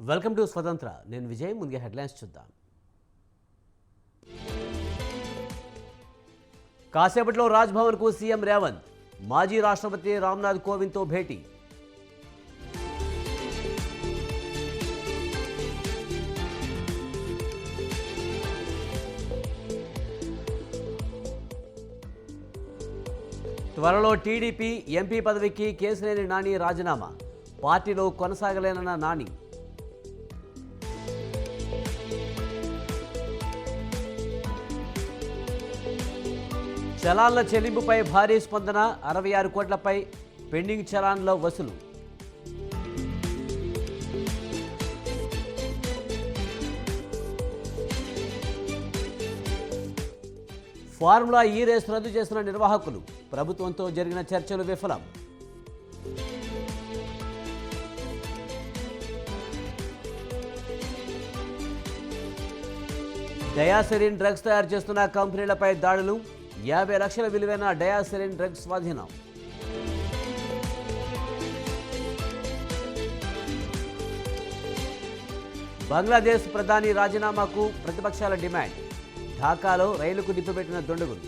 Welcome to స్వతంత్ర. నేను విజయ్. ముందుగా హెడ్లైన్స్ చూద్దాం. కాసేపట్లో రాజ్భవన్కు సీఎం రేవంత్, మాజీ రాష్ట్రపతి రామ్నాథ్ కోవింద్తో భేటీ. త్వరలో టీడీపీ ఎంపీ పదవికి కేశినేని నాని రాజీనామా, పార్టీలో కొనసాగలేనన్న నాని. చలాన్ల చెల్లింపుపై భారీ స్పందన, 66 కోట్లపై పెండింగ్ చలాన్ల వసూలు. ఫార్ములా ఈ రేసు రద్దు చేసిన నిర్వాహకులు, ప్రభుత్వంతో జరిగిన చర్చలు విఫలం. డయాసెరిన్ డ్రగ్స్ తయారు చేస్తున్న కంపెనీలపై దాడులు, 50 లక్షల విలువైన డయాసెరిన్ డ్రగ్స్ స్వాధీనం. బంగ్లాదేశ్ ప్రధాని రాజీనామాకు ప్రతిపక్షాల డిమాండ్, ఢాకాలో రైలుకు నిప్పిపెట్టిన దుండగులు.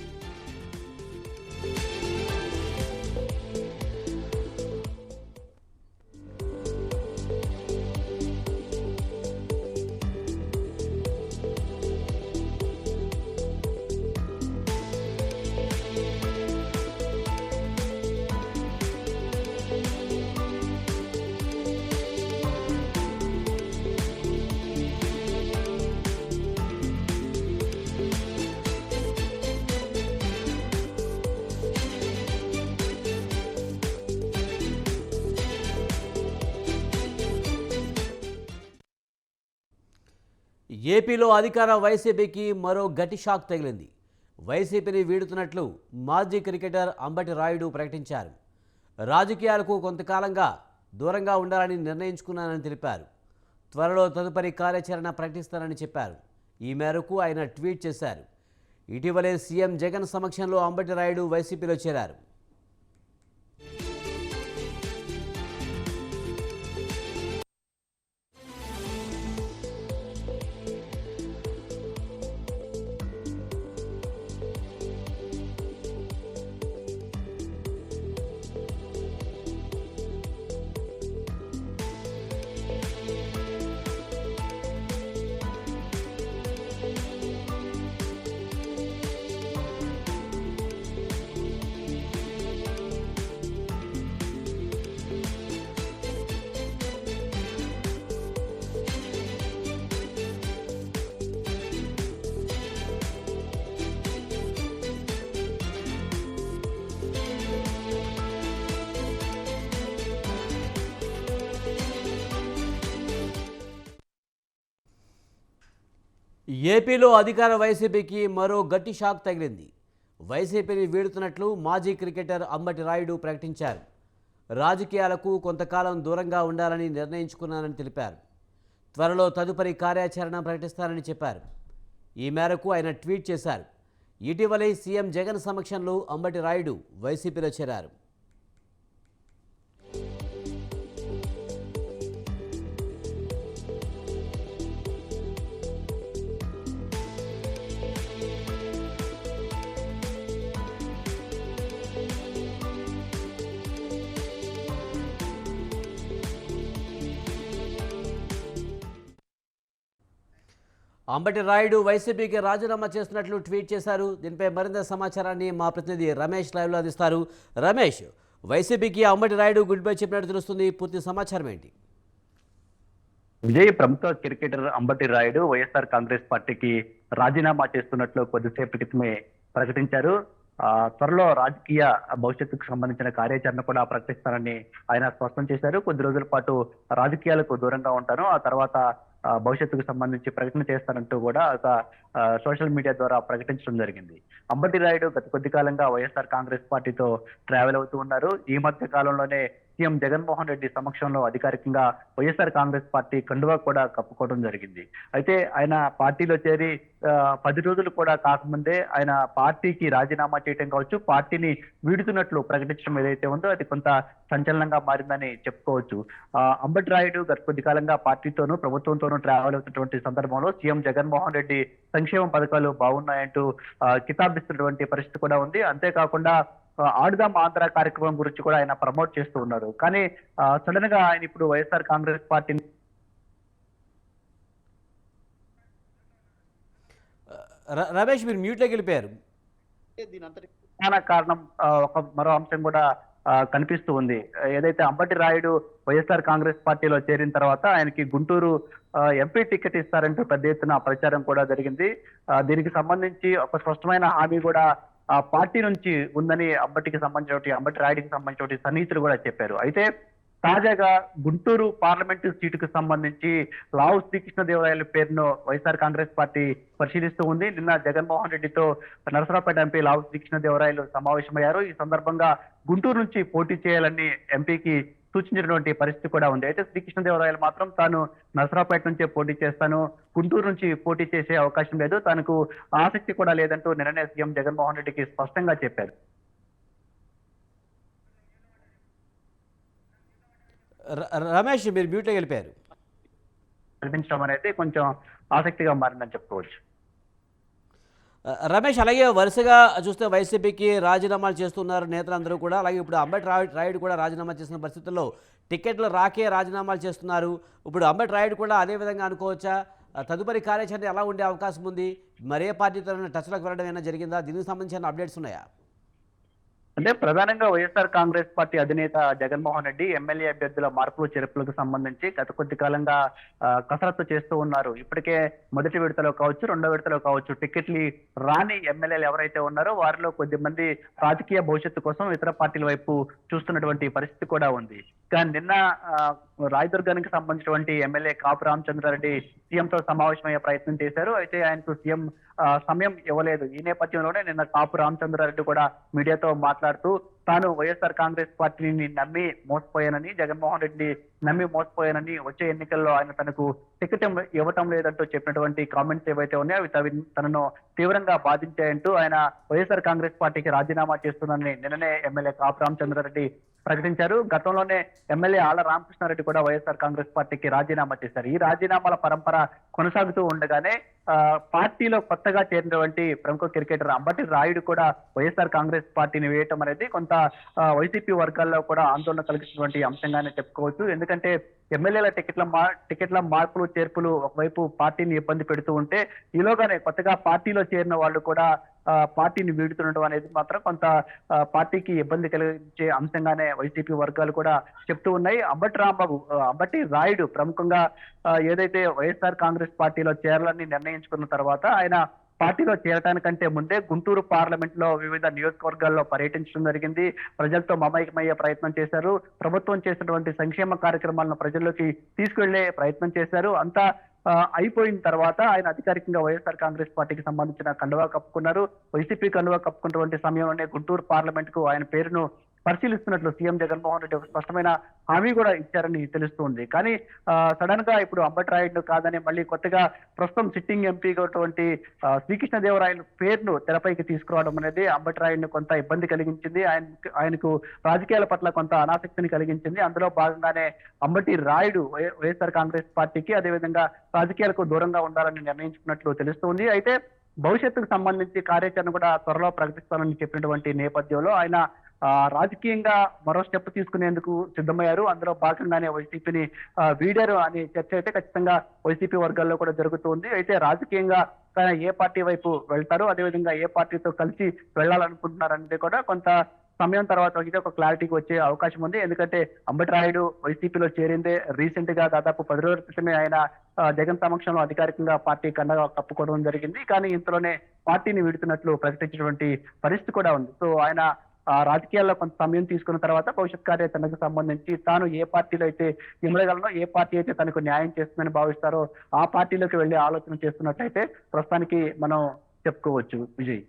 ఏపీలో అధికార వైసీపీకి మరో గట్టి షాక్ తగిలింది. వైసీపీని వీడుతున్నట్లు మాజీ క్రికెటర్ అంబటి రాయుడు ప్రకటించారు. రాజకీయాలకు కొంతకాలంగా దూరంగా ఉండాలని నిర్ణయించుకున్నానని తెలిపారు. త్వరలో తదుపరి కార్యాచరణ ప్రకటిస్తానని చెప్పారు. ఈ మేరకు ఆయన ట్వీట్ చేశారు. ఇటీవలే సీఎం జగన్ సమక్షంలో అంబటి రాయుడు వైసీపీలో చేరారు. ఏపీలో అధికార వైసీపీకి మరో గట్టి షాక్ తగిలింది. వైసీపీని వీడుతున్నట్లు మాజీ క్రికెటర్ అంబటి రాయుడు ప్రకటించారు. రాజకీయాలకు కొంతకాలం దూరంగా ఉండాలని నిర్ణయించుకున్నానని తెలిపారు. త్వరలో తదుపరి కార్యాచరణ ప్రకటిస్తానని చెప్పారు. ఈ మేరకు ఆయన ట్వీట్ చేశారు. ఇటీవలే సీఎం జగన్ సమక్షంలో అంబటి రాయుడు వైసీపీలో చేరారు. అంబటి రాయుడు వైసీపీకి రాజీనామా చేస్తున్నట్లు ట్వీట్ చేశారు. దీనిపై మరింత సమాచారాన్ని మా ప్రతినిధి రమేష్ లైవ్లో అందిస్తారు. రమేష్, వైసీపీకి అంబటి రాయుడు గుడ్ బై చెప్పినట్టు తెలుస్తుంది. పూర్తి సమాచారం ఏంటి? విజయ్, ప్రముఖ క్రికెటర్ అంబటి రాయుడు వైఎస్ఆర్ కాంగ్రెస్ పార్టీకి రాజీనామా చేస్తున్నట్లు కొద్దిసేపటి క్రితమే ప్రకటించారు. త్వరలో రాజకీయ భవిష్యత్తుకు సంబంధించిన కార్యాచరణ కూడా ప్రకటిస్తానని ఆయన స్పష్టం చేశారు. కొద్ది రోజుల పాటు రాజకీయాలకు దూరంగా ఉంటాను, ఆ తర్వాత భవిష్యత్తుకు సంబంధించి ప్రకటన చేస్తానంటూ కూడా ఒక సోషల్ మీడియా ద్వారా ప్రకటించడం జరిగింది. అంబటి రాయుడు గత కొద్ది కాలంగా వైఎస్ఆర్ కాంగ్రెస్ పార్టీతో ట్రావెల్ అవుతూ ఉన్నారు. ఈ మధ్య కాలంలోనే సీఎం జగన్మోహన్ రెడ్డి సమక్షంలో అధికారికంగా వైఎస్ఆర్ కాంగ్రెస్ పార్టీ కండువా కూడా కప్పుకోవడం జరిగింది. అయితే ఆయన పార్టీలో చేరి 10 రోజులు కూడా కాకముందే ఆయన పార్టీకి రాజీనామా చేయడం కావచ్చు, పార్టీని వీడుతున్నట్లు ప్రకటించడం ఏదైతే ఉందో అది కొంత సంచలనంగా మారిందని చెప్పుకోవచ్చు. అంబటి రాయుడు గత కొద్ది కాలంగా పార్టీతోనూ ప్రభుత్వంతోనూ ట్రావెల్ అవుతున్నటువంటి సందర్భంలో సీఎం జగన్మోహన్ రెడ్డి సంక్షేమ పథకాలు బాగున్నాయంటూ కితాబిస్తున్నటువంటి పరిస్థితి కూడా ఉంది. అంతేకాకుండా ఆడుదాం ఆంధ్ర కార్యక్రమం గురించి కూడా ఆయన ప్రమోట్ చేస్తూ ఉన్నారు. కానీ సడన్ గా ఆయన ఇప్పుడు వైఎస్ఆర్ కాంగ్రెస్ పార్టీ రమేష్ మీరు మ్యూట్లోకి వెళ్ళిపోయారు. దీని అంతటి ప్రధాన కారణం ఒక మరో అంశం కూడా కనిపిస్తూ ఉంది. ఏదైతే అంబటి రాయుడు వైఎస్ఆర్ కాంగ్రెస్ పార్టీలో చేరిన తర్వాత ఆయనకి గుంటూరు ఎంపీ టికెట్ ఇస్తారంటూ పెద్ద ఎత్తున ప్రచారం కూడా జరిగింది. దీనికి సంబంధించి ఒక స్పష్టమైన హామీ కూడా ఆ పార్టీ నుంచి ఉందని అంబటి రాయుడికి సంబంధించిన సన్నిహితులు కూడా చెప్పారు. అయితే తాజాగా గుంటూరు పార్లమెంటు సీటుకు సంబంధించి లావు శ్రీకృష్ణదేవరాయల పేరును వైఎస్ఆర్ కాంగ్రెస్ పార్టీ పరిశీలిస్తూ ఉంది. నిన్న జగన్మోహన్ రెడ్డితో నరసరావుపేట ఎంపీ లావు శ్రీకృష్ణదేవరాయలు సమావేశమయ్యారు. ఈ సందర్భంగా గుంటూరు నుంచి పోటీ చేయాలని ఎంపీకి సూచించినటువంటి పరిస్థితి కూడా ఉంది. అయితే శ్రీకృష్ణదేవరాయలు మాత్రం తాను నరసరావుపేట నుంచే పోటీ చేస్తాను, గుంటూరు నుంచి పోటీ చేసే అవకాశం లేదు, తనకు ఆసక్తి కూడా లేదంటూ నిన్ననే సీఎం జగన్మోహన్ రెడ్డికి స్పష్టంగా చెప్పారు. రమేష్ మీరు మ్యూట్లోకి వెళ్ళిపోయారు. కల్పించడం అనేది కొంచెం ఆసక్తిగా మారిందని చెప్పుకోవచ్చు. రమేష్, అలాగే వరుసగా చూస్తే వైసీపీకి రాజీనామాలు చేస్తున్నారు నేతలందరూ కూడా. అలాగే ఇప్పుడు అంబటి రాయుడు కూడా రాజీనామా చేసిన పరిస్థితుల్లో టికెట్లు రాకే రాజీనామాలు చేస్తున్నారు. ఇప్పుడు అంబటి రాయుడు కూడా అదే విధంగా అనుకోవచ్చా? తదుపరి కార్యాచరణ ఎలా ఉండే అవకాశం ఉంది? మరే పార్టీతో టచ్లోకి వెళ్ళడం ఏమైనా జరిగిందా? దీనికి సంబంధించిన అప్డేట్స్ ఉన్నాయా? అంటే ప్రధానంగా వైఎస్ఆర్ కాంగ్రెస్ పార్టీ అధినేత జగన్మోహన్ రెడ్డి ఎమ్మెల్యే అభ్యర్థుల మార్పులు చేర్పులకు సంబంధించి గత కొద్ది కాలంగా కసరత్తు చేస్తూ ఉన్నారు. ఇప్పటికే మొదటి విడతలో కావచ్చు, రెండో విడతలో కావచ్చు టికెట్లు రాని ఎమ్మెల్యేలు ఎవరైతే ఉన్నారో వారిలో కొద్ది మంది రాజకీయ భవిష్యత్తు కోసం ఇతర పార్టీల వైపు చూస్తున్నటువంటి పరిస్థితి కూడా ఉంది. కానీ నిన్న రాయదుర్గానికి సంబంధించినటువంటి ఎమ్మెల్యే కాపు రామచంద్రారెడ్డి సీఎంతో సమావేశమయ్యే ప్రయత్నం చేశారు. అయితే ఆయనకు సీఎం సమయం ఇవ్వలేదు. ఈ నేపథ్యంలోనే నిన్న కాపు రామచంద్రారెడ్డి కూడా మీడియాతో మాట్లాడుతూ తాను వైఎస్ఆర్ కాంగ్రెస్ పార్టీని నమ్మి మోసపోయానని, జగన్మోహన్ రెడ్డి నమ్మి మోసపోయానని, వచ్చే ఎన్నికల్లో ఆయన తనకు టికెట్ ఇవ్వటం లేదంటూ చెప్పినటువంటి కామెంట్స్ ఏవైతే ఉన్నాయో అవి తనను తీవ్రంగా బాధించాయంటూ ఆయన వైఎస్ఆర్ కాంగ్రెస్ పార్టీకి రాజీనామా చేస్తున్నానని నిన్ననే ఎమ్మెల్యే కాపు రామచంద్రారెడ్డి ప్రకటించారు. గతంలోనే ఎమ్మెల్యే ఆళ్ల రామకృష్ణారెడ్డి కూడా వైఎస్ఆర్ కాంగ్రెస్ పార్టీకి రాజీనామా చేశారు. ఈ రాజీనామాల పరంపర కొనసాగుతూ ఉండగానే పార్టీలో కొత్తగా చేరినటువంటి ప్రముఖ క్రికెటర్ అంబటి రాయుడు కూడా వైఎస్ఆర్ కాంగ్రెస్ పార్టీని వేయటం అనేది కొంత వైసీపీ వర్గాల్లో కూడా ఆందోళన కలిగిస్తున్నటువంటి అంశంగానే చెప్పుకోవచ్చు. ఎందుకంటే ఎమ్మెల్యేల టికెట్ల మార్పులు చేర్పులు ఒకవైపు పార్టీని ఇబ్బంది పెడుతూ ఉంటే, ఈలోగానే కొత్తగా పార్టీలో చేరిన వాళ్ళు కూడా పార్టీని వీడుతుండడం అనేది మాత్రం కొంత పార్టీకి ఇబ్బంది కలిగించే అంశంగానే వైసీపీ వర్గాలు కూడా చెప్తూ ఉన్నాయి. అంబటి రాయుడు ప్రముఖంగా ఏదైతే వైఎస్ఆర్ కాంగ్రెస్ పార్టీలో చేరాలని నిర్ణయించుకున్న తర్వాత ఆయన పార్టీలో చేరటానికంటే ముందే గుంటూరు పార్లమెంట్ లో వివిధ నియోజకవర్గాల్లో పర్యటించడం జరిగింది. ప్రజలతో మమేకమయ్యే ప్రయత్నం చేశారు. ప్రభుత్వం చేసినటువంటి సంక్షేమ కార్యక్రమాలను ప్రజల్లోకి తీసుకెళ్లే ప్రయత్నం చేశారు. అంతా అయిపోయిన తర్వాత ఆయన అధికారికంగా వైఎస్ఆర్ కాంగ్రెస్ పార్టీకి సంబంధించిన కండువా కప్పుకున్నారు. వైసీపీ కండువా కప్పుకున్నటువంటి సమయంలోనే గుంటూరు పార్లమెంట్ కు ఆయన పేరును పరిశీలిస్తున్నట్లు సీఎం జగన్మోహన్ రెడ్డి ఒక స్పష్టమైన హామీ కూడా ఇచ్చారని తెలుస్తుంది. కానీ సడన్ గా ఇప్పుడు అంబటి రాయుడు కాదని మళ్ళీ కొత్తగా ప్రస్తుతం సిట్టింగ్ ఎంపీగా ఉన్నటువంటి శ్రీకృష్ణదేవరాయల పేరును తెరపైకి తీసుకురావడం అనేది అంబటి రాయుడిని కొంత ఇబ్బంది కలిగించింది. ఆయనకు రాజకీయాల పట్ల కొంత అనాసక్తిని కలిగించింది. అందులో భాగంగానే అంబటి రాయుడు వైఎస్ఆర్ కాంగ్రెస్ పార్టీకి అదేవిధంగా రాజకీయాలకు దూరంగా ఉండాలని నిర్ణయించుకున్నట్లు తెలుస్తుంది. అయితే భవిష్యత్తుకు సంబంధించి కార్యాచరణ కూడా త్వరలో ప్రకటిస్తానని చెప్పినటువంటి నేపథ్యంలో ఆయన రాజకీయంగా మరో స్టెప్ తీసుకునేందుకు సిద్ధమయ్యారు. అందులో భాగంగానే వైసీపీని వీడారు అనే చర్చ అయితే ఖచ్చితంగా వైసీపీ వర్గాల్లో కూడా జరుగుతుంది. అయితే రాజకీయంగా ఏ పార్టీ వైపు వెళ్తారు, అదేవిధంగా ఏ పార్టీతో కలిసి వెళ్లాలనుకుంటున్నారు అనేది కూడా కొంత సమయం తర్వాత ఇది ఒక క్లారిటీకి వచ్చే అవకాశం ఉంది. ఎందుకంటే అంబటి రాయుడు వైసీపీలో చేరిందే రీసెంట్ గా దాదాపు 10 రోజుల క్రితమే ఆయన జగన్ సమక్షంలో అధికారికంగా పార్టీ కండగా కప్పుకోవడం జరిగింది. కానీ ఇంతలోనే పార్టీని వీడుతున్నట్లు ప్రకటించినటువంటి పరిస్థితి కూడా ఉంది. సో ఆయన ఆ రాజకీయాల్లో కొంత సమయం తీసుకున్న తర్వాత భవిష్యత్ కార్యాచరణకు సంబంధించి తాను ఏ పార్టీలో అయితే ఇమడగలనో, ఏ పార్టీ అయితే తనకు న్యాయం చేస్తుందని భావిస్తారో ఆ పార్టీలోకి వెళ్ళే ఆలోచన చేస్తున్నట్లయితే ప్రస్తుతానికి మనం చెప్పుకోవచ్చు విజయ్.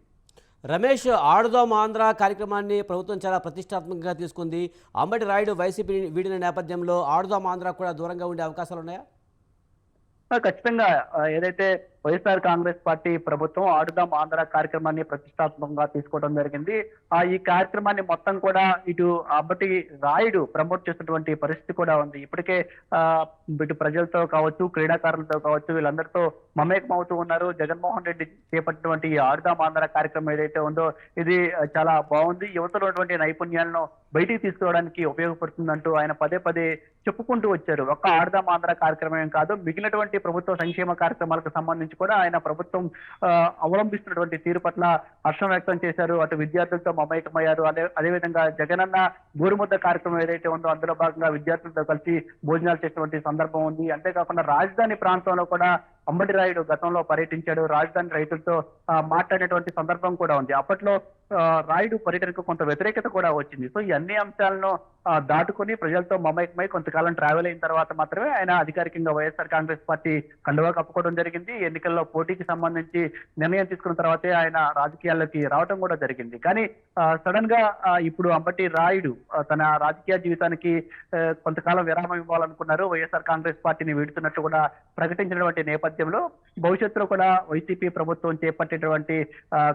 రమేష్, ఆడుదాం ఆంధ్ర కార్యక్రమాన్ని ప్రభుత్వం చాలా ప్రతిష్టాత్మకంగా తీసుకుంది. అంబటి రాయుడు వైసీపీ వీడిన నేపథ్యంలో ఆడుదాం ఆంధ్ర కూడా దూరంగా ఉండే అవకాశాలు ఉన్నాయా? ఖచ్చితంగా ఏదైతే వైఎస్ఆర్ కాంగ్రెస్ పార్టీ ప్రభుత్వం ఆడుదాం ఆంధ్ర కార్యక్రమాన్ని ప్రతిష్టాత్మకంగా తీసుకోవడం జరిగింది. ఈ కార్యక్రమాన్ని మొత్తం కూడా ఇటు అంబటి రాయుడు ప్రమోట్ చేసినటువంటి పరిస్థితి కూడా ఉంది. ఇప్పటికే ఆ ఇటు ప్రజలతో కావచ్చు, క్రీడాకారులతో కావచ్చు, వీళ్ళందరితో మమేకమవుతూ ఉన్నారు. జగన్మోహన్ రెడ్డి చేపట్టినటువంటి ఈ ఆడుదాం ఆంధ్ర కార్యక్రమం ఏదైతే ఉందో ఇది చాలా బాగుంది. యువతలో ఉన్నటువంటి నైపుణ్యాలను బయటికి తీసుకురావడానికి ఉపయోగపడుతుందంటూ ఆయన పదే పదే చెప్పుకుంటూ వచ్చారు. ఒక్క ఆడుదాం ఆంధ్ర కార్యక్రమం కాదు, మిగిలినటువంటి ప్రభుత్వ సంక్షేమ కార్యక్రమాలకు సంబంధించి కూడా ఆయన ప్రభుత్వం అవలంబిస్తున్నటువంటి తీరు పట్ల హర్షం వ్యక్తం చేశారు. అటు విద్యార్థులతో మమేకమయ్యారు. అదేవిధంగా జగనన్న గోరుముద్ద కార్యక్రమం ఏదైతే ఉందో అందులో భాగంగా విద్యార్థులతో కలిసి భోజనాలు చేసినటువంటి సందర్భం ఉంది. అంతేకాకుండా రాజధాని ప్రాంతంలో కూడా అంబటి రాయుడు గతంలో పర్యటించాడు. రాజధాని రైతులతో మాట్లాడేటువంటి సందర్భం కూడా ఉంది. అప్పట్లో రాయుడు పర్యటనకు కొంత వ్యతిరేకత కూడా వచ్చింది. సో ఈ అన్ని అంశాలను దాటుకొని ప్రజలతో మమేకమై కొంతకాలం ట్రావెల్ అయిన తర్వాత మాత్రమే ఆయన అధికారికంగా వైఎస్ఆర్ కాంగ్రెస్ పార్టీ కండువా కప్పుకోవడం జరిగింది. ఎన్నికల్లో పోటీకి సంబంధించి నిర్ణయం తీసుకున్న తర్వాతే ఆయన రాజకీయాల్లోకి రావడం కూడా జరిగింది. కానీ సడన్ గా ఇప్పుడు అంబటి రాయుడు తన రాజకీయ జీవితానికి కొంతకాలం విరామం ఇవ్వాలనుకున్నారు. వైఎస్ఆర్ కాంగ్రెస్ పార్టీని వీడుతున్నట్టు కూడా ప్రకటించినటువంటి నేపథ్యంలో భవిష్యత్తులో కూడా వైసీపీ ప్రభుత్వం చేపట్టేటువంటి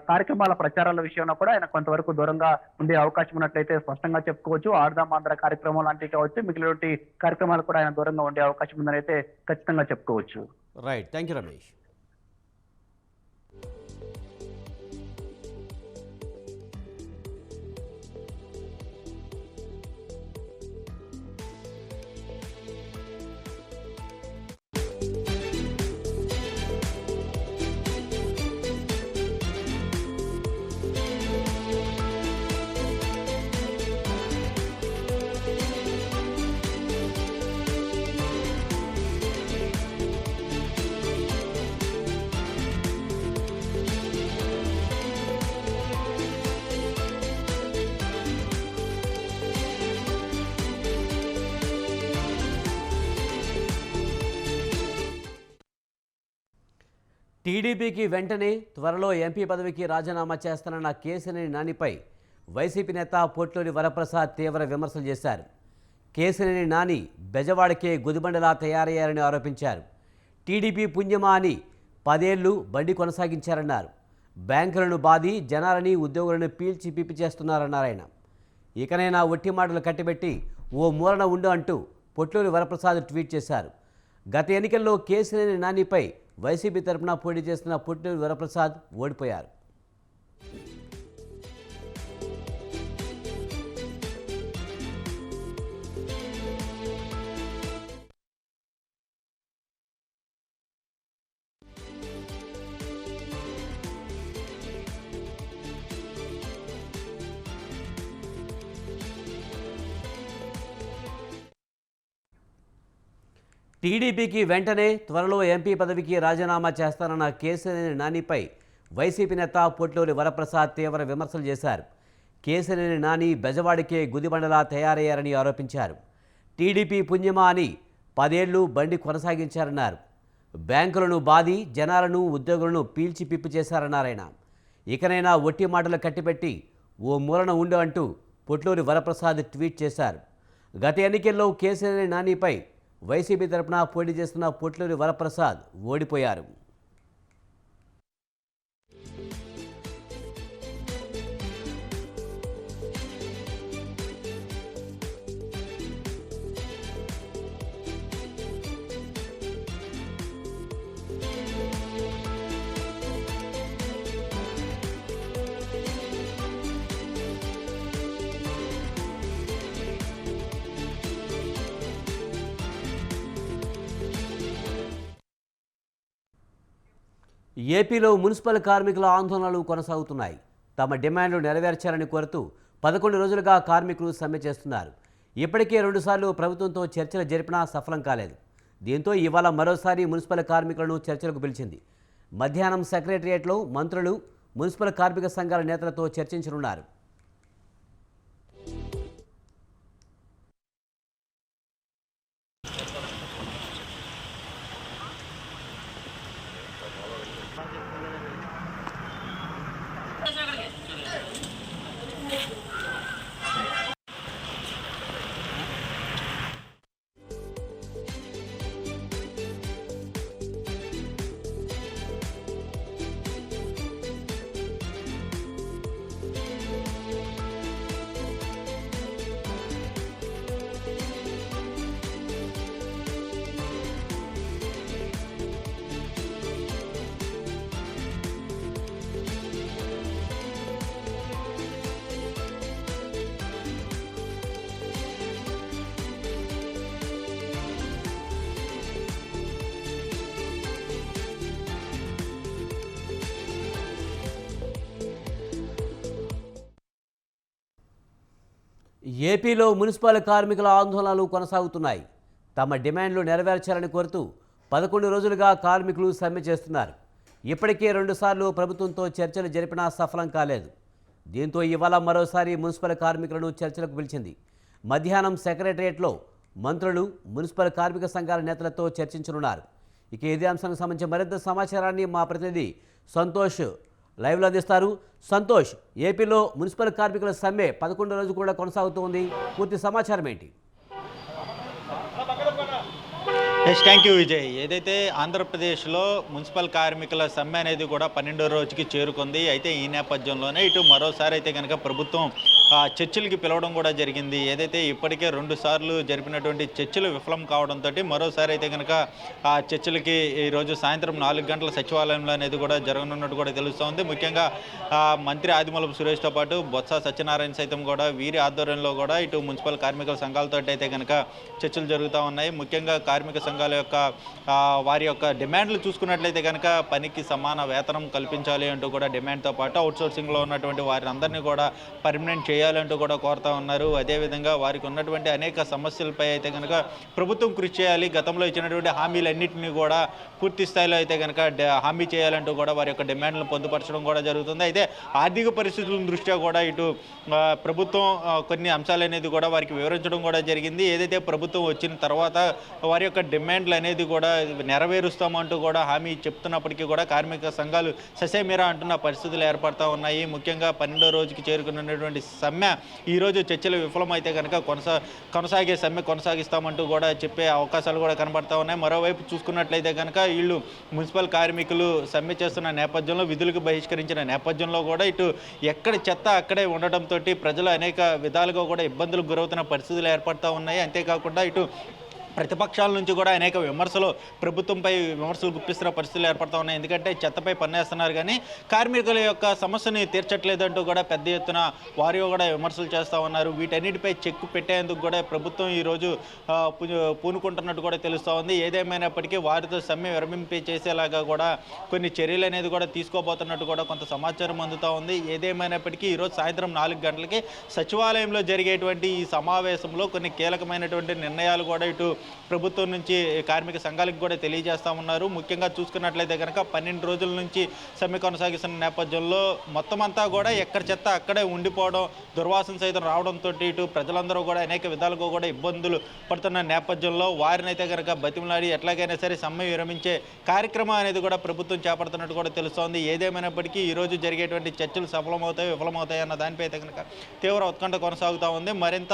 కార్యక్రమాల ప్రచారాల విషయంలో కూడా ఆయన కొంతవరకు దూరంగా ఉండే అవకాశం ఉన్నట్లయితే స్పష్టంగా చెప్పుకోవచ్చు. ఆడుదాం ఆంధ్ర కార్యక్రమం లాంటివి కావచ్చు, మిగిలిన కార్యక్రమాలు కూడా ఆయన దూరంగా ఉండే అవకాశం ఉందని అయితే ఖచ్చితంగా చెప్పుకోవచ్చు. Right, thank you Ramesh. టీడీపీకి వెంటనే త్వరలో ఎంపీ పదవికి రాజీనామా చేస్తానన్న కేశినేని నానిపై వైసీపీ నేత పొట్లూరి వరప్రసాద్ తీవ్ర విమర్శలు చేశారు. కేశినేని నాని బెజవాడకే గుదిబండలా తయారయ్యారని ఆరోపించారు. టీడీపీ పుణ్యమా అని 10 ఏళ్లు బండి కొనసాగించారన్నారు. బ్యాంకులను బాది జనాలని, ఉద్యోగులను పీల్చి పిప్పి చేస్తున్నారన్నారాయన. ఇకనైనా ఒట్టి మాటలు కట్టిబెట్టి ఓ మూలన ఉండు అంటూ పొట్లూరి వరప్రసాద్ ట్వీట్ చేశారు. గత ఎన్నికల్లో కేశినేని నానిపై వైసీపీ తరఫున పోటీ చేస్తున్న పొట్లూరి వరప్రసాద్ ఓడిపోయారు. టీడీపీకి వెంటనే త్వరలో ఎంపీ పదవికి రాజీనామా చేస్తానన్న కేశినేని నానిపై వైసీపీ నేత పొట్లూరి వరప్రసాద్ తీవ్ర విమర్శలు చేశారు. కేశినేని నాని బెజవాడికే గుదిబండలా తయారయ్యారని ఆరోపించారు. టీడీపీ పుణ్యమా అని 10 ఏళ్లు బండి కొనసాగించారన్నారు. బ్యాంకులను బాది జనాలను, ఉద్యోగులను పీల్చి పిప్పి చేశారన్నారాయన. ఇకనైనా ఒట్టి మాటలు కట్టిపెట్టి ఓ మూలన ఉండు అంటూ పొట్లూరి వరప్రసాద్ ట్వీట్ చేశారు. గత ఎన్నికల్లో కేశినేని నానిపై వైసీపీ తరపున పోటీ చేస్తున్న పొట్లూరి వరప్రసాద్ ఓడిపోయారు. ఏపీలో మున్సిపల్ కార్మికుల ఆందోళనలు కొనసాగుతున్నాయి. తమ డిమాండ్లు నెరవేర్చాలని కోరుతూ 11 రోజులుగా కార్మికులు సమ్మె చేస్తున్నారు. ఇప్పటికే 2 సార్లు ప్రభుత్వంతో చర్చలు జరిపినా సఫలం కాలేదు. దీంతో ఇవాళ మరోసారి మున్సిపల్ కార్మికులను చర్చలకు పిలిచింది. మధ్యాహ్నం సెక్రటరియట్లో మంత్రులు, మున్సిపల్ కార్మిక సంఘాల నేతలతో చర్చించనున్నారు. ఏపీలో మున్సిపల్ కార్మికుల ఆందోళనలు కొనసాగుతున్నాయి. తమ డిమాండ్లు నెరవేర్చాలని కోరుతూ 11 రోజులుగా కార్మికులు సమ్మె చేస్తున్నారు. ఇప్పటికే 2 సార్లు ప్రభుత్వంతో చర్చలు జరిపినా సఫలం కాలేదు. దీంతో ఇవాళ మరోసారి మున్సిపల్ కార్మికులను చర్చలకు పిలిచింది. మధ్యాహ్నం సెక్రటరియట్లో మంత్రులు మున్సిపల్ కార్మిక సంఘాల నేతలతో చర్చించనున్నారు. ఇక ఇదే అంశానికి సంబంధించి మరింత సమాచారాన్ని మా ప్రతినిధి సంతోష్ లైవ్లో అందిస్తారు. సంతోష్, ఏపీలో మున్సిపల్ కార్మికుల సమ్మె 11 రోజు కూడా కొనసాగుతోంది. పూర్తి సమాచారం ఏంటి? Thank you Vijay. ఏదైతే ఆంధ్రప్రదేశ్లో మున్సిపల్ కార్మికుల సమ్మె అనేది కూడా 12వ రోజుకి చేరుకుంది. అయితే ఈ నేపథ్యంలోనే ఇటు మరోసారి అయితే కనుక ప్రభుత్వం చర్చలకి పిలవడం కూడా జరిగింది. ఏదైతే ఇప్పటికే 2 సార్లు జరిపినటువంటి చర్చలు విఫలం కావడంతో మరోసారి అయితే కనుక ఆ చర్చలకి ఈరోజు సాయంత్రం 4 గంటల సచివాలయంలో అనేది కూడా జరగనున్నట్టు కూడా తెలుస్తోంది. ముఖ్యంగా మంత్రి ఆదిమూలపు సురేష్తో పాటు బొత్స సత్యనారాయణ సైతం కూడా వీరి ఆధ్వర్యంలో కూడా ఇటు మున్సిపల్ కార్మికుల సంఘాలతో అయితే కనుక చర్చలు జరుగుతూ ఉన్నాయి. ముఖ్యంగా కార్మిక సంఘాల యొక్క వారి యొక్క డిమాండ్లు చూసుకున్నట్లయితే కనుక పనికి సమాన వేతనం కల్పించాలి అంటూ కూడా డిమాండ్తో పాటు అవుట్సోర్సింగ్లో ఉన్నటువంటి వారిని అందరినీ కూడా పర్మనెంట్ చేయాలంటూ కూడా కోరుతూ ఉన్నారు. అదేవిధంగా వారికి ఉన్నటువంటి అనేక సమస్యలపై అయితే కనుక ప్రభుత్వం కృషి చేయాలి. గతంలో ఇచ్చినటువంటి హామీలన్నింటినీ కూడా పూర్తి స్థాయిలో అయితే కనుక హామీ చేయాలంటూ కూడా వారి యొక్క డిమాండ్లను పొందుపరచడం కూడా జరుగుతుంది. అయితే ఆర్థిక పరిస్థితుల దృష్ట్యా కూడా ఇటు ప్రభుత్వం కొన్ని అంశాలు అనేది కూడా వారికి వివరించడం కూడా జరిగింది. ఏదైతే ప్రభుత్వం వచ్చిన తర్వాత వారి యొక్క డిమాండ్లు అనేది కూడా నెరవేరుస్తామంటూ కూడా హామీ చెప్తున్నప్పటికీ కూడా కార్మిక సంఘాలు ససేమిరా అంటున్న పరిస్థితులు ఏర్పడతా ఉన్నాయి. ముఖ్యంగా 12వ రోజుకి చేరుకున్నటువంటి సమ్మె ఈరోజు చర్చలు విఫలమైతే కనుక కొనసాగే సమ్మె కొనసాగిస్తామంటూ కూడా చెప్పే అవకాశాలు కూడా కనబడతా ఉన్నాయి. మరోవైపు చూసుకున్నట్లయితే కనుక వీళ్ళు మున్సిపల్ కార్మికులు సమ్మె చేస్తున్న నేపథ్యంలో విధులకు బహిష్కరించిన నేపథ్యంలో కూడా ఇటు ఎక్కడ చెత్త అక్కడే ఉండటంతో ప్రజలు అనేక విధాలుగా కూడా ఇబ్బందులకు గురవుతున్న పరిస్థితులు ఏర్పడతా ఉన్నాయి. అంతేకాకుండా ఇటు ప్రతిపక్షాల నుంచి కూడా అనేక విమర్శలు ప్రభుత్వంపై విమర్శలు గుప్పిస్తున్న పరిస్థితులు ఏర్పడతా ఉన్నాయి. ఎందుకంటే చెత్తపై పన్నేస్తున్నారు కానీ కార్మికుల యొక్క సమస్యని తీర్చట్లేదంటూ కూడా పెద్ద ఎత్తున వారు కూడా విమర్శలు చేస్తూ ఉన్నారు. వీటన్నిటిపై చెక్కు పెట్టేందుకు కూడా ప్రభుత్వం ఈరోజు పూనుకుంటున్నట్టు కూడా తెలుస్తూ ఉంది. ఏదేమైనప్పటికీ వారితో సమ్మె విరమింపే చేసేలాగా కూడా కొన్ని చర్యలు అనేది కూడా తీసుకోబోతున్నట్టు కూడా కొంత సమాచారం అందుతూ ఉంది. ఏదేమైనప్పటికీ ఈరోజు సాయంత్రం 4 గంటలకి సచివాలయంలో జరిగేటువంటి ఈ సమావేశంలో కొన్ని కీలకమైనటువంటి నిర్ణయాలు కూడా ఇటు ప్రభుత్వం నుంచి కార్మిక సంఘాలకు కూడా తెలియజేస్తా ఉన్నారు. ముఖ్యంగా చూసుకున్నట్లయితే కనుక 12 రోజుల నుంచి సమ్మె కొనసాగిస్తున్న నేపథ్యంలో మొత్తం అంతా కూడా ఎక్కడ చెత్త అక్కడే ఉండిపోవడం, దుర్వాసన సైతం రావడంతో ఇటు ప్రజలందరూ కూడా అనేక విధాలుగా కూడా ఇబ్బందులు పడుతున్న నేపథ్యంలో వారిని అయితే కనుక బతిమలాడి ఎట్లాగైనా సరే సమ్మె విరమించే కార్యక్రమం అనేది కూడా ప్రభుత్వం చేపడుతున్నట్టు కూడా తెలుస్తోంది. ఏదేమైనప్పటికీ ఈరోజు జరిగేటువంటి చర్చలు సఫలమవుతాయి విఫలమవుతాయి అన్న దానిపై అయితే కనుక తీవ్ర ఉత్కంఠ కొనసాగుతూ ఉంది. మరింత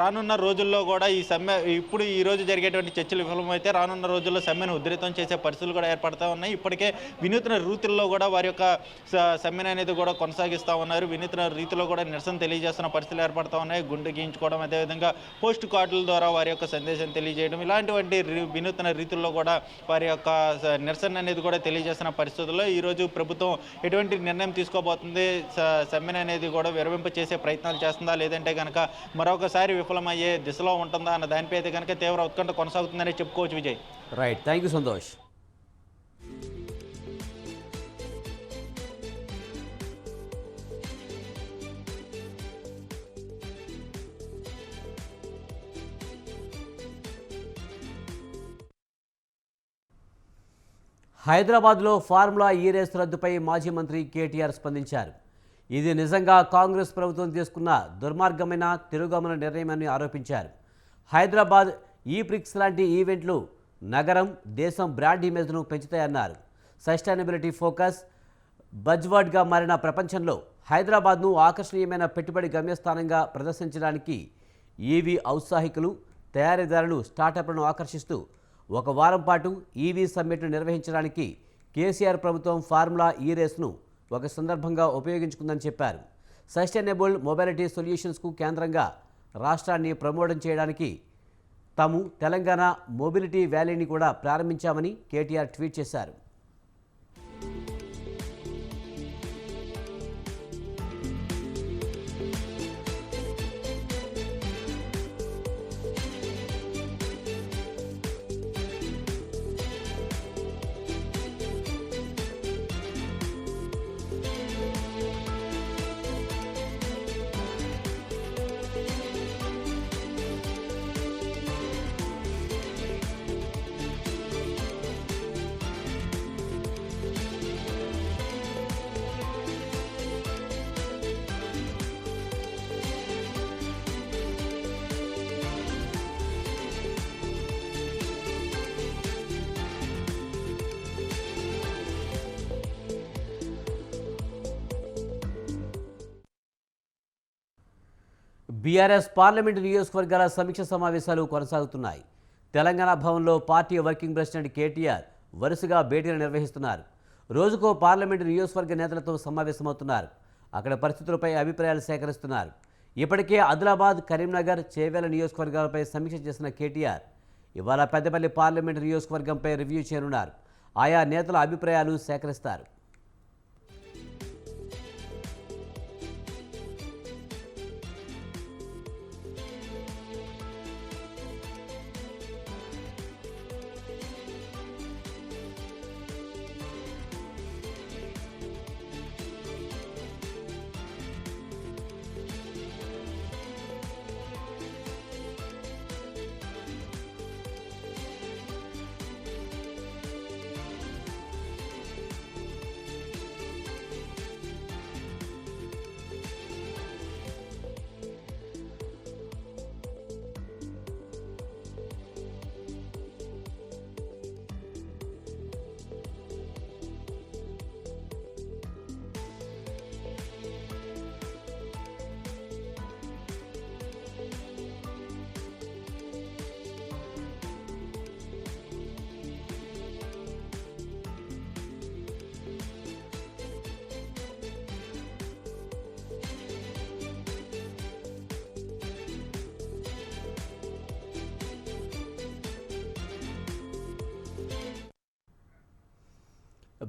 రానున్న రోజుల్లో కూడా ఈ సమ్మె ఇప్పుడు ఈరోజు జరిగేటువంటి చర్చలు విఫలమైతే రానున్న రోజుల్లో సమ్మెను ఉధృతం చేసే పరిస్థితులు కూడా ఏర్పడతా ఉన్నాయి. ఇప్పటికే వినూత్న రీతుల్లో కూడా వారి యొక్క సమ్మెను అనేది కూడా కొనసాగిస్తూ ఉన్నారు. వినూత్న రీతిలో కూడా నిరసన తెలియజేస్తున్న పరిస్థితులు ఏర్పడతా ఉన్నాయి. గుండె గీయించుకోవడం, అదేవిధంగా పోస్ట్ కార్డుల ద్వారా వారి యొక్క సందేశం తెలియజేయడం, ఇలాంటివంటి వినూత్న రీతుల్లో కూడా వారి యొక్క నిరసన అనేది కూడా తెలియజేస్తున్న పరిస్థితుల్లో ఈరోజు ప్రభుత్వం ఎటువంటి నిర్ణయం తీసుకోబోతుంది, సమ్మెను అనేది కూడా విరమింప చేసే ప్రయత్నాలు చేస్తుందా లేదంటే కనుక మరొకసారి విఫలమయ్యే దిశలో ఉంటుందా అన్న దానిపై అయితే కనుక తీవ్ర ఉత్కంఠ కొనసాగుతుందని చెప్పుకోవచ్చు Vijay. Right, thank you Santosh. హైదరాబాద్లో ఫార్ములా ఈ రేసు రద్దుపై మాజీ మంత్రి కేటీఆర్ స్పందించారు. ఇది నిజంగా కాంగ్రెస్ ప్రభుత్వం తీసుకున్న దుర్మార్గమైన తిరుగుమల నిర్ణయమని ఆరోపించారు. హైదరాబాద్ ఈ ప్రిక్స్ లాంటి ఈవెంట్లు నగరం, దేశం బ్రాండ్ ఇమేజ్ను పెంచుతాయన్నారు. సస్టైనబిలిటీ ఫోకస్ బజ్వర్డ్గా మారిన ప్రపంచంలో హైదరాబాద్ను ఆకర్షణీయమైన పెట్టుబడి గమ్యస్థానంగా ప్రదర్శించడానికి ఈవీ ఔత్సాహికులు, తయారీదారులు, స్టార్టప్లను ఆకర్షిస్తూ 1 వారం పాటు ఈవీ సమ్మిట్ను నిర్వహించడానికి కేసీఆర్ ప్రభుత్వం ఫార్ములా ఈ రేస్ను ఒక సందర్భంగా ఉపయోగించుకుందని చెప్పారు. సస్టైనబుల్ మొబిలిటీ సొల్యూషన్స్కు కేంద్రంగా రాష్ట్రాన్ని ప్రమోట్ చేయడానికి తాము తెలంగాణ మొబిలిటీ వ్యాలీని కూడా ప్రారంభించామని కేటీఆర్ ట్వీట్ చేశారు. బీఆర్ఎస్ పార్లమెంటు నియోజకవర్గాల సమీక్ష సమావేశాలు కొనసాగుతున్నాయి. తెలంగాణ భవన్లో పార్టీ వర్కింగ్ ప్రెసిడెంట్ కేటీఆర్ వరుసగా భేటీలు నిర్వహిస్తున్నారు. రోజుకో పార్లమెంటు నియోజకవర్గ నేతలతో సమావేశమవుతున్నారు. అక్కడ పరిస్థితులపై అభిప్రాయాలు సేకరిస్తున్నారు. ఇప్పటికే ఆదిలాబాద్, కరీంనగర్, చేవెళ్ల నియోజకవర్గాలపై సమీక్ష చేసిన కేటీఆర్ ఇవాళ పెద్దపల్లి పార్లమెంటు నియోజకవర్గంపై రివ్యూ చేయనున్నారు. ఆయా నేతల అభిప్రాయాలు సేకరిస్తారు.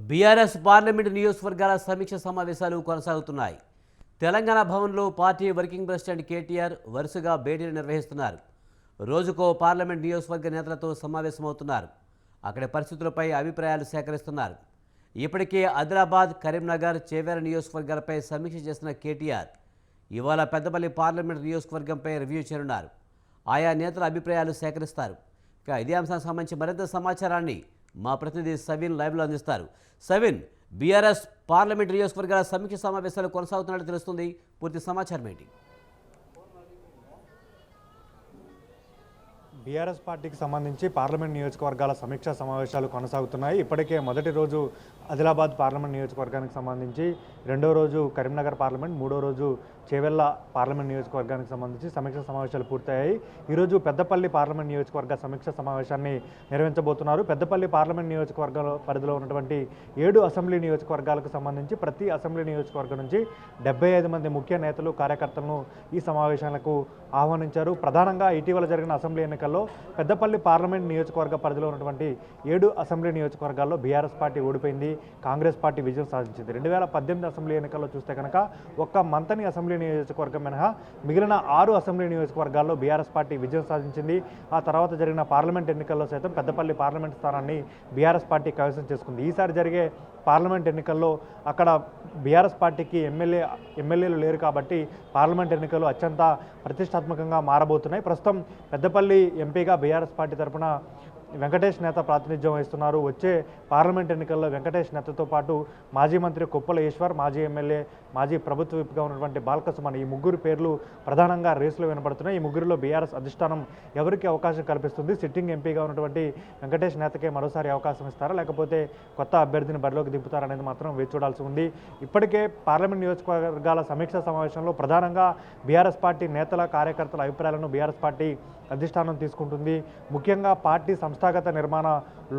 బీఆర్ఎస్ పార్లమెంటు నియోజకవర్గాల సమీక్ష సమావేశాలు కొనసాగుతున్నాయి. తెలంగాణ భవన్లో పార్టీ వర్కింగ్ ప్రెసిడెంట్ కేటీఆర్ వరుసగా భేటీలు నిర్వహిస్తున్నారు. రోజుకో పార్లమెంట్ నియోజకవర్గ నేతలతో సమావేశమవుతున్నారు. అక్కడి పరిస్థితులపై అభిప్రాయాలు సేకరిస్తున్నారు. ఇప్పటికే ఆదిలాబాద్, కరీంనగర్, చేవెళ్ల నియోజకవర్గాలపై సమీక్ష చేసిన కేటీఆర్ ఇవాళ పెద్దపల్లి పార్లమెంట్ నియోజకవర్గంపై రివ్యూ చేయనున్నారు. ఆయా నేతల అభిప్రాయాలు సేకరిస్తారు. ఇక ఇదే అంశానికి సంబంధించి మరింత సమాచారాన్ని మా ప్రతినిధి సవిన్ లైవ్లో అందిస్తారు. సవిన్, బీఆర్ఎస్ పార్లమెంట్ నియోజకవర్గాల సమీక్ష సమావేశాలు కొనసాగుతున్నట్టు తెలుస్తుంది. పూర్తి సమాచారం ఏంటి? బీఆర్ఎస్ పార్టీకి సంబంధించి పార్లమెంట్ నియోజకవర్గాల సమీక్షా సమావేశాలు కొనసాగుతున్నాయి. ఇప్పటికే మొదటి రోజు ఆదిలాబాద్ పార్లమెంట్ నియోజకవర్గానికి సంబంధించి, రెండో రోజు కరీంనగర్ పార్లమెంట్, మూడో రోజు చేవెళ్ల పార్లమెంట్ నియోజకవర్గానికి సంబంధించి సమీక్ష సమావేశాలు పూర్తయ్యాయి. ఈరోజు పెద్దపల్లి పార్లమెంట్ నియోజకవర్గ సమీక్ష సమావేశాన్ని నిర్వహించబోతున్నారు. పెద్దపల్లి పార్లమెంట్ నియోజకవర్గం పరిధిలో ఉన్నటువంటి 7 అసెంబ్లీ నియోజకవర్గాలకు సంబంధించి ప్రతి అసెంబ్లీ నియోజకవర్గం నుంచి 75 మంది ముఖ్య నేతలు, కార్యకర్తలను ఈ సమావేశాలకు ఆహ్వానించారు. ప్రధానంగా ఇటీవల జరిగిన అసెంబ్లీ ఎన్నికల్లో పెద్దపల్లి పార్లమెంట్ నియోజకవర్గ పరిధిలో ఉన్నటువంటి 7 అసెంబ్లీ నియోజకవర్గాల్లో బీఆర్ఎస్ పార్టీ ఓడిపోయింది, కాంగ్రెస్ పార్టీ విజయం సాధించింది. 2018 అసెంబ్లీ ఎన్నికల్లో చూస్తే కనుక ఒక్క మంతని అసెంబ్లీ నియోజకవర్గం మినహా మిగిలిన 6 అసెంబ్లీ నియోజకవర్గాల్లో బీఆర్ఎస్ పార్టీ విజయం సాధించింది. ఆ తర్వాత జరిగిన పార్లమెంట్ ఎన్నికల్లో సైతం పెద్దపల్లి పార్లమెంట్ స్థానాన్ని బీఆర్ఎస్ పార్టీ కైవసం చేసుకుంది. ఈసారి జరిగే పార్లమెంట్ ఎన్నికల్లో అక్కడ బీఆర్ఎస్ పార్టీకి ఎమ్మెల్యేలు లేరు కాబట్టి పార్లమెంట్ ఎన్నికలు అత్యంత ప్రతిష్టాత్మకంగా మారబోతున్నాయి. ప్రస్తుతం పెద్దపల్లి ఎంపీగా బీఆర్ఎస్ పార్టీ తరఫున వెంకటేష్ నేత ప్రాతినిధ్యం వహిస్తున్నారు. వచ్చే పార్లమెంట్ ఎన్నికల్లో వెంకటేష్ నేతతో పాటు మాజీ మంత్రి కొప్పుల ఈశ్వర్, మాజీ ఎమ్మెల్యే, మాజీ ప్రభుత్వ విప్గా ఉన్నటువంటి బాల్కసుమన్, ఈ ముగ్గురు పేర్లు ప్రధానంగా రేసులో వినపడుతున్నాయి. ఈ ముగ్గురిలో బీఆర్ఎస్ అధిష్టానం ఎవరికి అవకాశం కల్పిస్తుంది? సిట్టింగ్ ఎంపీగా ఉన్నటువంటి వెంకటేష్ నేతకే మరోసారి అవకాశం ఇస్తారా, లేకపోతే కొత్త అభ్యర్థిని బరిలోకి దింపుతారనేది మాత్రం వేచి చూడాల్సి ఉంది. ఇప్పటికే పార్లమెంట్ నియోజకవర్గాల సమీక్షా సమావేశంలో ప్రధానంగా బీఆర్ఎస్ పార్టీ నేతల, కార్యకర్తల అభిప్రాయాలను బీఆర్ఎస్ పార్టీ అధిష్టానం తీసుకుంటుంది. ముఖ్యంగా పార్టీ సంస్థాగత నిర్మాణ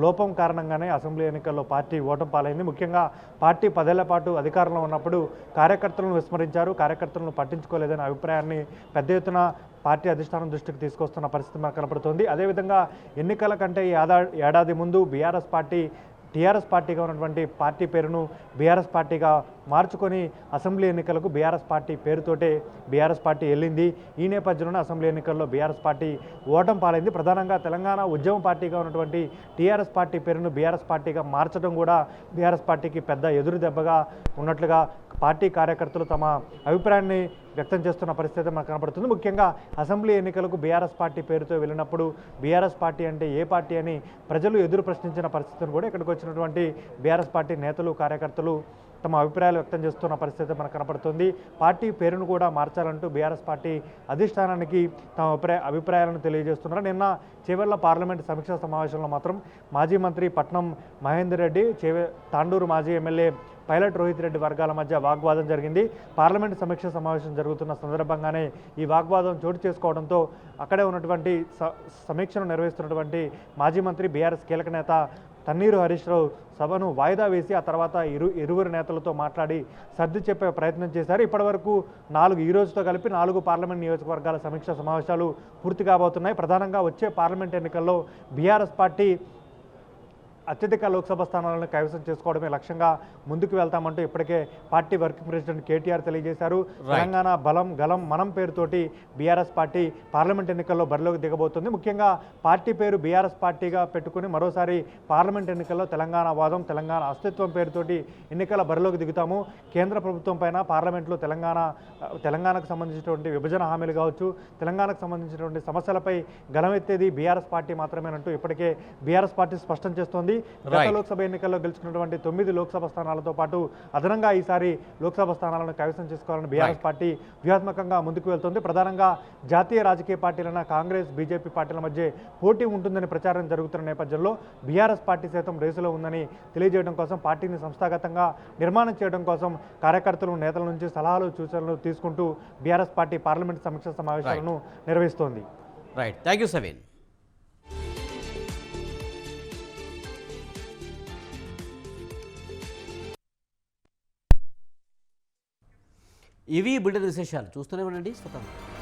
లోపం కారణంగానే అసెంబ్లీ ఎన్నికల్లో పార్టీ ఓటమి పాలైంది. ముఖ్యంగా పార్టీ 10 ఏళ్ల పాటు అధికారంలో ఉన్నప్పుడు కార్యకర్తలను విస్మరించారు, కార్యకర్తలను పట్టించుకోలేదనే అభిప్రాయాన్ని పెద్ద ఎత్తున పార్టీ అధిష్టానం దృష్టికి తీసుకొస్తున్న పరిస్థితి మనకు కనపడుతోంది. అదేవిధంగా ఎన్నికల కంటే ఏడాది ముందు బీఆర్ఎస్ పార్టీ టీఆర్ఎస్ పార్టీగా ఉన్నటువంటి పార్టీ పేరును బీఆర్ఎస్ పార్టీగా మార్చుకొని అసెంబ్లీ ఎన్నికలకు బీఆర్ఎస్ పార్టీ పేరుతోటే బీఆర్ఎస్ పార్టీ వెళ్ళింది. ఈ నేపథ్యంలోనే అసెంబ్లీ ఎన్నికల్లో బీఆర్ఎస్ పార్టీ ఓటమి పాలైంది. ప్రధానంగా తెలంగాణ ఉద్యమ పార్టీగా ఉన్నటువంటి టీఆర్ఎస్ పార్టీ పేరును బీఆర్ఎస్ పార్టీగా మార్చడం కూడా బీఆర్ఎస్ పార్టీకి పెద్ద ఎదురు దెబ్బగా ఉన్నట్లుగా పార్టీ కార్యకర్తలు తమ అభిప్రాయాన్ని వ్యక్తం చేస్తున్న పరిస్థితి మనకు కనపడుతుంది. ముఖ్యంగా అసెంబ్లీ ఎన్నికలకు బీఆర్ఎస్ పార్టీ పేరుతో వెళ్ళినప్పుడు బీఆర్ఎస్ పార్టీ అంటే ఏ పార్టీ అని ప్రజలు ఎదురు ప్రశ్నించిన పరిస్థితిని కూడా ఇక్కడికి వచ్చినటువంటి బీఆర్ఎస్ పార్టీ నేతలు, కార్యకర్తలు తమ అభిప్రాయాలు వ్యక్తం చేస్తున్న పరిస్థితి మనకు కనపడుతుంది. పార్టీ పేరును కూడా మార్చాలంటూ బీఆర్ఎస్ పార్టీ అధిష్టానానికి తమ అభిప్రాయాలను తెలియజేస్తున్నారు. నిన్న చేవెళ్ల పార్లమెంట్ సమీక్షా సమావేశంలో మాత్రం మాజీ మంత్రి పట్నం మహేందర్ రెడ్డి, తాండూరు మాజీ ఎమ్మెల్యే పైలట్ రోహిత్ రెడ్డి వర్గాల మధ్య వాగ్వాదం జరిగింది. పార్లమెంటు సమీక్ష సమావేశం జరుగుతున్న సందర్భంగానే ఈ వాగ్వాదం చోటు చేసుకోవడంతో అక్కడే ఉన్నటువంటి సమీక్షను నిర్వహిస్తున్నటువంటి మాజీ మంత్రి బీఆర్ఎస్ కీలక నేత తన్నీరు హరీష్ రావు సభను వాయిదా వేసి ఆ తర్వాత ఇరువురు నేతలతో మాట్లాడి సర్ది చెప్పే ప్రయత్నం చేశారు. ఇప్పటివరకు ఈ రోజుతో కలిపి 4 పార్లమెంట్ నియోజకవర్గాల సమీక్షా సమావేశాలు పూర్తి కాబోతున్నాయి. ప్రధానంగా వచ్చే పార్లమెంట్ ఎన్నికల్లో బీఆర్ఎస్ పార్టీ అత్యధిక లోక్సభ స్థానాలను కైవసం చేసుకోవడమే లక్ష్యంగా ముందుకు వెళ్తామంటూ ఇప్పటికే పార్టీ వర్కింగ్ ప్రెసిడెంట్ కేటీఆర్ తెలియజేశారు. తెలంగాణ బలం గలం మనం పేరుతోటి బీఆర్ఎస్ పార్టీ పార్లమెంట్ ఎన్నికల్లో బరిలోకి దిగబోతుంది. ముఖ్యంగా పార్టీ పేరు బీఆర్ఎస్ పార్టీగా పెట్టుకుని మరోసారి పార్లమెంట్ ఎన్నికల్లో తెలంగాణ వాదం, తెలంగాణ అస్తిత్వం పేరుతోటి ఎన్నికల బరిలోకి దిగుతాము. కేంద్ర ప్రభుత్వం పైన పార్లమెంట్లో తెలంగాణకు సంబంధించినటువంటి విభజన హామీలు కావచ్చు, తెలంగాణకు సంబంధించినటువంటి సమస్యలపై గలమెత్తేది బీఆర్ఎస్ పార్టీ మాత్రమేనంటూ ఇప్పటికే బీఆర్ఎస్ పార్టీ స్పష్టం చేస్తోంది. గత లోక్సభ ఎన్నికల్లో గెలుచుకున్నటువంటి 9 లోక్సభ స్థానాలతో పాటు అదనంగా ఈసారి లోక్సభ స్థానాలను కైవసం చేసుకోవాలని బీఆర్ఎస్ పార్టీ వ్యూహాత్మకంగా ముందుకు వెళ్తోంది. ప్రధానంగా జాతీయ రాజకీయ పార్టీలైన కాంగ్రెస్, బీజేపీ పార్టీల మధ్య పోటీ ఉంటుందని ప్రచారం జరుగుతున్న నేపథ్యంలో బీఆర్ఎస్ పార్టీ సైతం రేసులో ఉందని తెలియజేయడం కోసం, పార్టీని సంస్థాగతంగా నిర్మాణం చేయడం కోసం కార్యకర్తలు, నేతల నుంచి సలహాలు, సూచనలు తీసుకుంటూ బీఆర్ఎస్ పార్టీ పార్లమెంట్ సమీక్షా సమావేశాలను నిర్వహిస్తోంది. Right, thank you Saveen. ఇవి బులెటిన్ విశేషాలు. చూస్తూనే ఉండండి స్వతంత్ర.